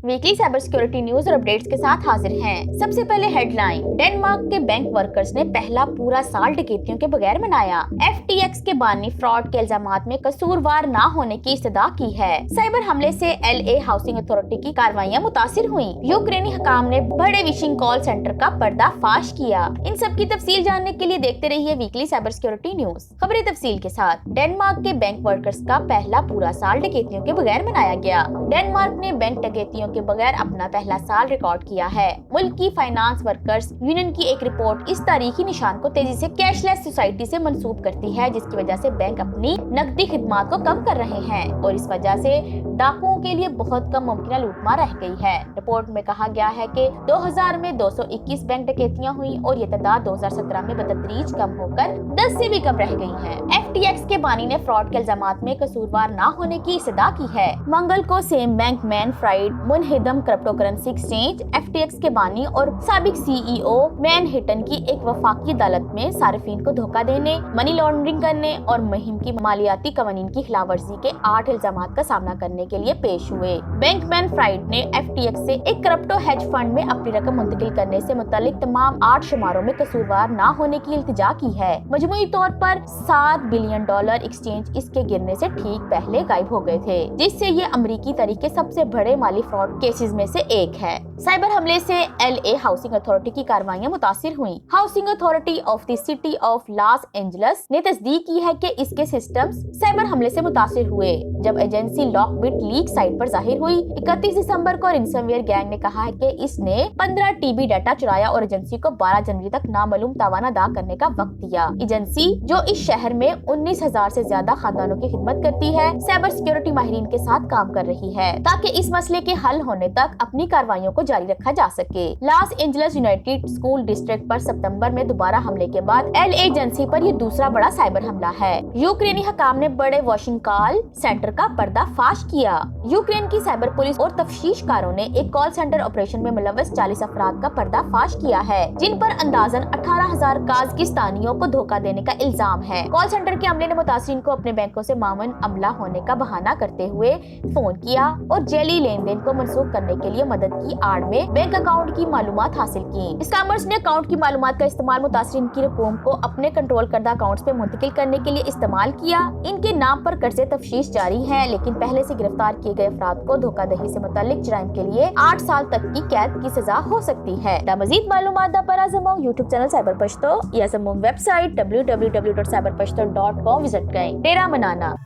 Weekly cyber security news और updates के साथ हाजिर हैं। सबसे पहले हेडलाइन, डेनमार्क के बैंक वर्कर्स ने पहला पूरा साल डकैतियों के बगैर मनाया। FTX के बानी फ्रॉड के इल्जामात में कसूरवार न होने की इस्तदा की है। साइबर हमले से LA हाउसिंग अथॉरिटी की कार्रवाइयां मुतासिर हुई। यूक्रेनी हकाम ने बड़े विशिंग कॉल सेंटर का पर्दाफाश किया। इन सब की तफसील जानने के लिए देखते रहिए वीकली साइबर सिक्योरिटी न्यूज। खबरें तफसील के साथ। डेनमार्क के बैंक वर्कर्स का पहला पूरा साल डकैतियों के बगैर मनाया गया। डेनमार्क ने बैंक डकैतियों के बगैर अपना पहला साल रिकॉर्ड किया है। मुल्क की फाइनेंस वर्कर्स यूनियन की एक रिपोर्ट इस तारीखी निशान को तेजी से कैशलेस सोसाइटी से मंसूब करती है, जिसकी वजह से बैंक अपनी नकदी खिदमात को कम कर रहे हैं और इस वजह से डाकुओं के लिए बहुत कम मुमकिन लूटमार रह गई है। रिपोर्ट में कहा गया है कि 2000 में 221 बैंक डकैतियां हुई और ये तादाद 2017 में बतदरीज कम होकर 10 से भी कम रह गई है। FTX के बानी ने फ्रॉड के इल्जामात में कसूरवार न होने की इस्तदा की है। मंगल को सेम बैंक मैन फ्राइड मुनहिदम क्रिप्टो करेंसी एक्सचेंज FTX के बानी और साबिक CEO मैनहट्टन की एक वफाकी अदालत में सार्फिन को धोखा देने, मनी लॉन्ड्रिंग करने और मुहिम की मालियाती कवानीन की खिलाफवर्जी के 8 इल्जामात का सामना करने के लिए पेश हुए। बैंक मैन फ्राइड ने FTX से एक क्रिप्टो हेज फंड में अपनी रकम मुंतकिल करने से मुतालिक तमाम 8 शुमारों में कसूरवार न होने की इल्तिजा की है। मजमूई तौर पर $7 बिलियन एक्सचेंज इसके गिरने से ठीक पहले गायब हो गए थे, जिससे ये अमेरिकी तरीके सबसे बड़े माली फ्रॉड केसेस में से एक है। साइबर हमले से LA हाउसिंग अथॉरिटी की कार्रवाइयां मुतासिर हुई। Housing authority of the city of Los Angeles ने तस्दीक की है कि इसके सिस्टम्स साइबर हमले से मुतासिर हुए। जब एजेंसी लॉकबिट लीक साइट पर जाहिर हुई 31 दिसंबर को रैनसमवेयर गैंग ने कहा है कि इसने 15 TB डाटा चुराया और एजेंसी को 12 जनवरी तक नामालूम तावान अदा करने का वक्त दिया। एजेंसी जो इस शहर में 19,000 से ज्यादा खानदानों की खिदमत करती है, साइबर सिक्योरिटी माहिरीन के साथ काम कर रही है ताकि इस मसले के हल होने तक अपनी कार्रवाइयों को जारी रखा जा सके। Los Angeles United school district पर सितंबर में दोबारा हमले के बाद LA एजेंसी पर यह दूसरा बड़ा साइबर हमला है। यूक्रेनी हकाम ने बड़े वॉशिंग कॉल सेंटर का पर्दाफाश किया। यूक्रेन की साइबर पुलिस और तफ्तीशकारों ने एक कॉल सेंटर ऑपरेशन में मुलव्वस 40 अफराद का पर्दाफाश किया है, जिन पर अंदाजन 18,000 काज़किस्तानियों को धोखा देने का इल्जाम है। कॉल सेंटर के अमले ने मुतासिरीन को अपने बैंकों से मामून अमला होने का बहाना करते हुए फोन किया और जेली लेन देन को मनसूख करने के लिए मदद की आड़ में बैंक अकाउंट की मालूमात हासिल की। स्कैमर्स ने अकाउंट की मालूमात का इस्तेमाल मुतासिरीन की रकूम को अपने कंट्रोल करदा अकाउंट्स पे मुंतकिल करने के लिए इस्तेमाल किया। इनके नाम पर कर्जे तफ्तीश जारी है, लेकिन पहले से गिरफ्तार किए गए अफराद को धोखाधड़ी से मुतालिक जुर्म के लिए 8 साल तक की कैद की सजा हो सकती है। मज़ीद मालूमात पर ज़माओ यूट्यूब चैनल साइबर पश्तो या ज़माओ वेबसाइट www.cyberpashto.com विजिट करें। डेरा मनाना।